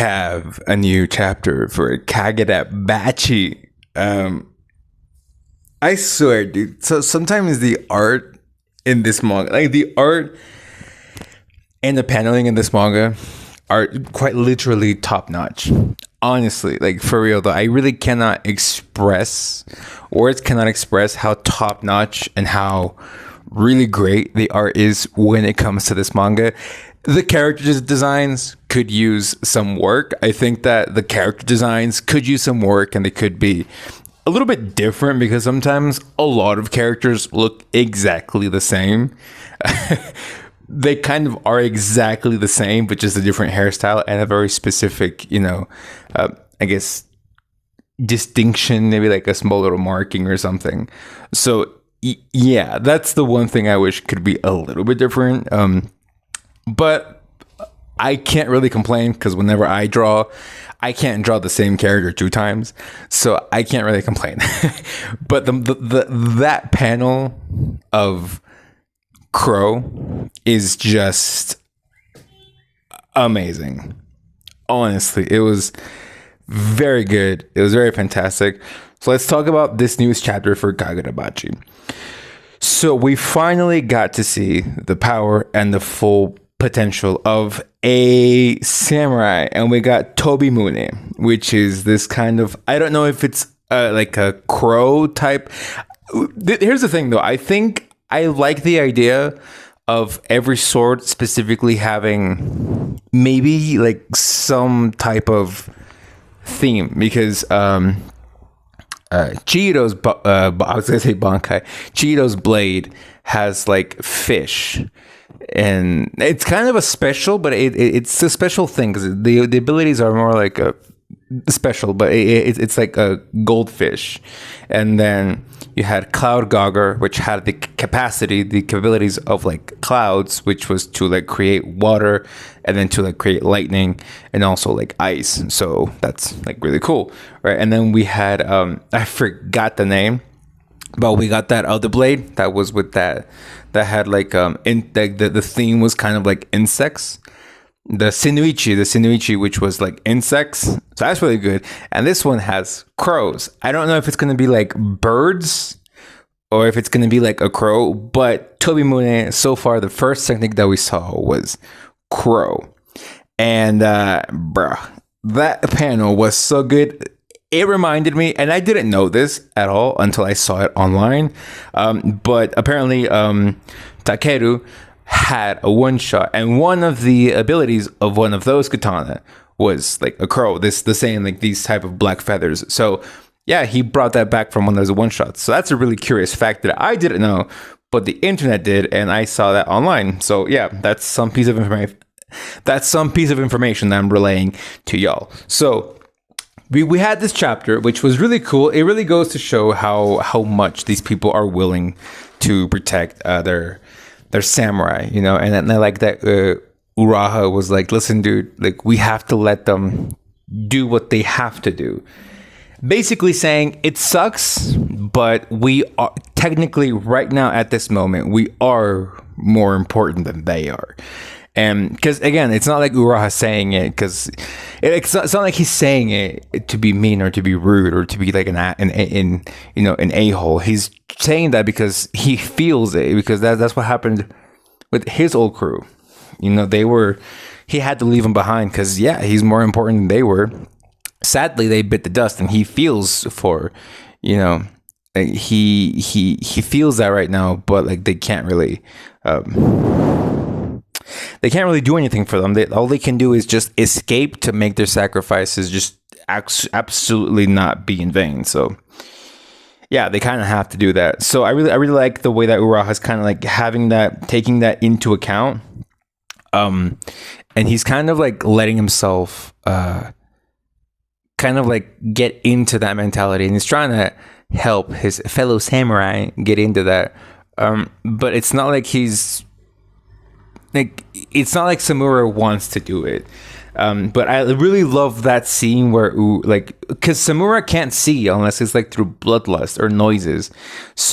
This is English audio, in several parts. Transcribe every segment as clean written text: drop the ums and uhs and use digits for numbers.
have a new chapter for Kagurabachi. I swear, dude. So sometimes the art in this manga, like the art and the paneling in this manga, are quite literally top notch. Honestly, like for real though, I really cannot express, words cannot express how top notch and how really great the art is when it comes to this manga. The character designs could use some work. I think that the character designs could use some work, and they could be a little bit different because sometimes a lot of characters look exactly the same. They kind of are exactly the same, but just a different hairstyle and a very specific, I guess, distinction, maybe like a small little marking or something. So yeah, that's the one thing I wish could be a little bit different. But I can't really complain because whenever I draw, I can't draw the same character 2 times, so I can't really complain. But that panel of Crow is just amazing. Honestly, it was very good. It was very fantastic. So let's talk about this newest chapter for Kagurabachi. So we finally got to see the power and the full potential of a samurai, and we got Tobimune, which is this kind of, I don't know if it's like a crow type. Here's the thing though, I think I like the idea of every sword specifically having maybe like some type of theme, because Chihiro's I was gonna say Bankai. Chihiro's blade has like fish, and it's kind of a special, but it's a special thing because the abilities are more like a special, but it's like a goldfish. And then you had Cloud Gogger, which had the capabilities of like clouds, which was to like create water and then to like create lightning and also like ice. So that's like really cool, right? And then we had I forgot the name, but we got that other blade that was with that had like the theme was kind of like insects. The Sinuichi, which was like insects. So that's really good. And this one has crows. I don't know if it's going to be like birds or if it's going to be like a crow, but Tobimune, so far, the first technique that we saw was crow. And bruh, that panel was so good. It reminded me, and I didn't know this at all until I saw it online, but apparently Takeru had a one shot, and one of the abilities of one of those katana was like a crow, the same, like these type of black feathers. So yeah, he brought that back from one of those one shots. So that's a really curious fact that I didn't know, but the internet did, and I saw that online. So yeah, that's some piece of information that I'm relaying to y'all. So we had this chapter, which was really cool. It really goes to show how much these people are willing to protect their samurai, and I like that Uraha was like, listen, dude, like we have to let them do what they have to do. Basically saying it sucks, but we are technically right now at this moment, we are more important than they are. And because again, it's not like Uraha saying it because it's not like he's saying it to be mean or to be rude or to be like an a-hole. He's saying that because he feels it, because that's what happened with his old crew. He had to leave them behind because yeah, he's more important than they were. Sadly, they bit the dust, and he feels for, he feels that right now, but like they can't really do anything for them. All they can do is just escape to make their sacrifices just absolutely not be in vain. So yeah, they kind of have to do that. So I really like the way that Uraha's kind of like taking that into account. And he's kind of like letting himself kind of like get into that mentality, and he's trying to help his fellow samurai get into that. But it's not like it's not like Samura wants to do it. But I really love that scene where, because Samura can't see unless it's like through bloodlust or noises,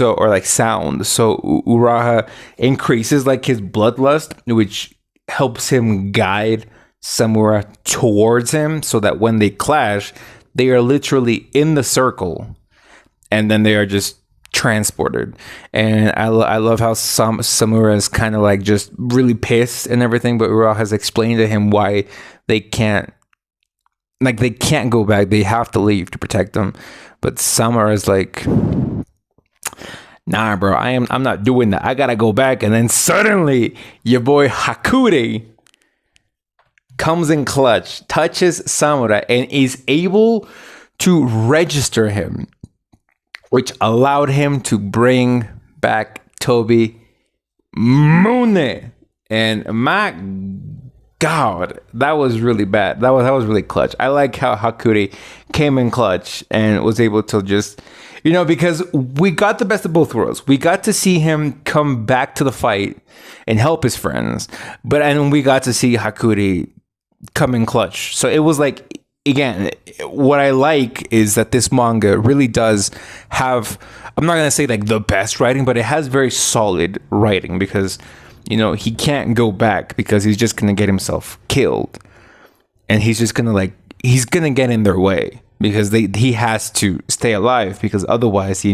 or like sound. So Uraha increases like his bloodlust, which helps him guide Samura towards him, so that when they clash, they are literally in the circle, and then they are just transported. And I love how Samura is kind of like just really pissed and everything, but Uraha has explained to him why they can't go back. They have to leave to protect them. But Samura is like, nah, bro, I'm not doing that. I gotta go back. And then suddenly your boy Hakuri comes in clutch, touches Samura, and is able to register him, which allowed him to bring back Tobimune. And my God, that was really bad. That was really clutch. I like how Hakuri came in clutch and was able to just, because we got the best of both worlds. We got to see him come back to the fight and help his friends, and we got to see Hakuri come in clutch. So it was like, again, what I like is that this manga really does have, I'm not going to say like the best writing, but it has very solid writing, because he can't go back because he's just going to get himself killed. And he's just going to he's going to get in their way, because he has to stay alive, because otherwise he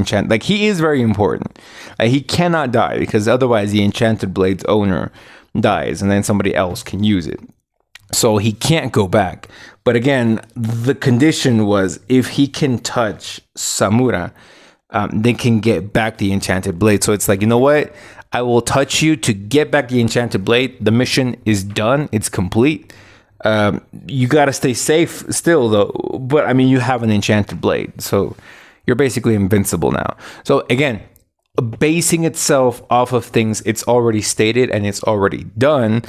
is very important. He cannot die, because otherwise the Enchanted Blade's owner dies and then somebody else can use it. So he can't go back. But again, the condition was if he can touch Samura, they can get back the Enchanted Blade. So it's like, you know what? I will touch you to get back the Enchanted Blade. The mission is done. It's complete. You got to stay safe still, though. But, I mean, you have an Enchanted Blade. So you're basically invincible now. So, again, basing itself off of things it's already stated and it's already done,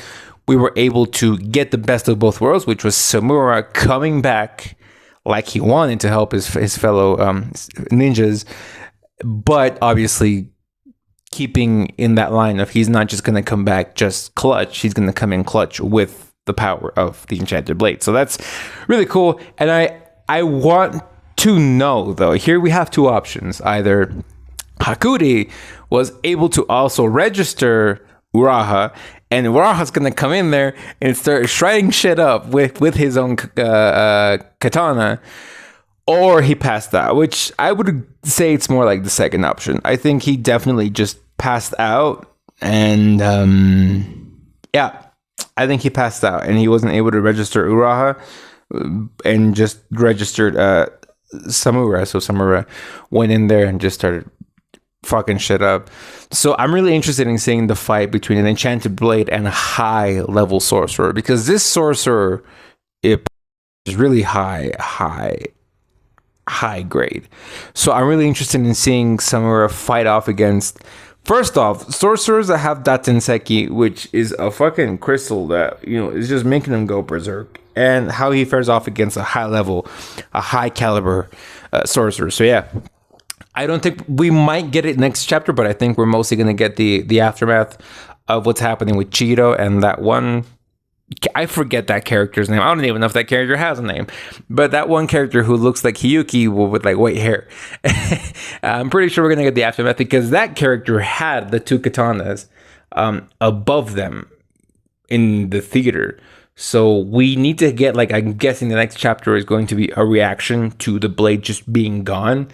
we were able to get the best of both worlds, which was Samura coming back like he wanted to help his fellow ninjas, but obviously keeping in that line of he's not just going to come back just clutch, he's going to come in clutch with the power of the Enchanted Blade. So that's really cool. And I want to know, though, here we have two options. Either Hakuri was able to also register Uraha, and Uraha's gonna come in there and start shredding shit up with his own katana, or he passed out, which I would say it's more like the second option. I think he definitely just passed out, and yeah, I think he passed out and he wasn't able to register Uraha, and just registered Samura. So Samura went in there and just started fucking shit up. So I'm really interested in seeing the fight between an Enchanted Blade and a high level sorcerer, because this sorcerer is really high grade. So I'm really interested in seeing Samura fight off against, first off, sorcerers that have Datenseki, which is a fucking crystal that, is just making them go berserk, and how he fares off against a high caliber sorcerer. So yeah, I don't think we might get it next chapter, but I think we're mostly going to get the aftermath of what's happening with Cheeto and that one. I forget that character's name. I don't even know if that character has a name, but that one character who looks like Hiyuki with like white hair. I'm pretty sure we're going to get the aftermath, because that character had the two katanas above them in the theater. So we need to get, I'm guessing the next chapter is going to be a reaction to the blade just being gone.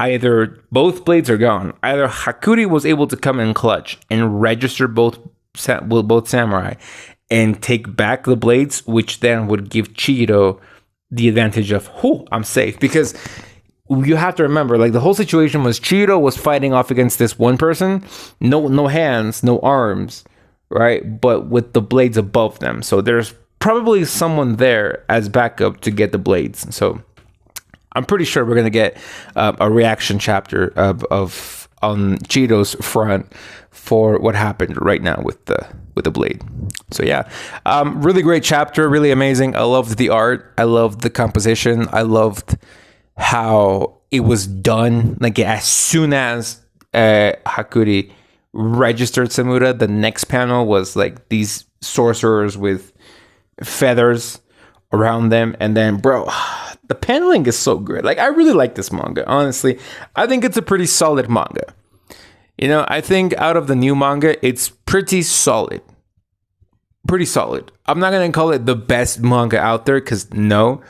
Either both blades are gone. Either Hakuri was able to come in clutch and register both samurai and take back the blades, which then would give Cheeto the advantage of, I'm safe. Because you have to remember, the whole situation was Cheeto was fighting off against this one person, no hands, no arms, right? But with the blades above them. So there's probably someone there as backup to get the blades. So I'm pretty sure we're gonna get a reaction chapter of on Cheeto's front for what happened right now with the blade. So yeah, really great chapter, really amazing. I loved the art, I loved the composition, I loved how it was done. As soon as Hakuri registered Samura, the next panel was these sorcerers with feathers around them, and then the paneling is so good. I really like this manga, honestly. I think it's a pretty solid manga. I think out of the new manga, it's pretty solid. pretty solid. I'm not gonna call it the best manga out there because no,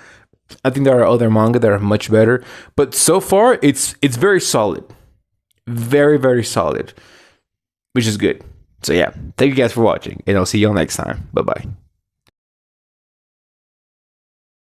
I think there are other manga that are much better. But so far, it's very solid, very very solid, which is good. So yeah, thank you guys for watching, and I'll see y'all next time. Bye bye.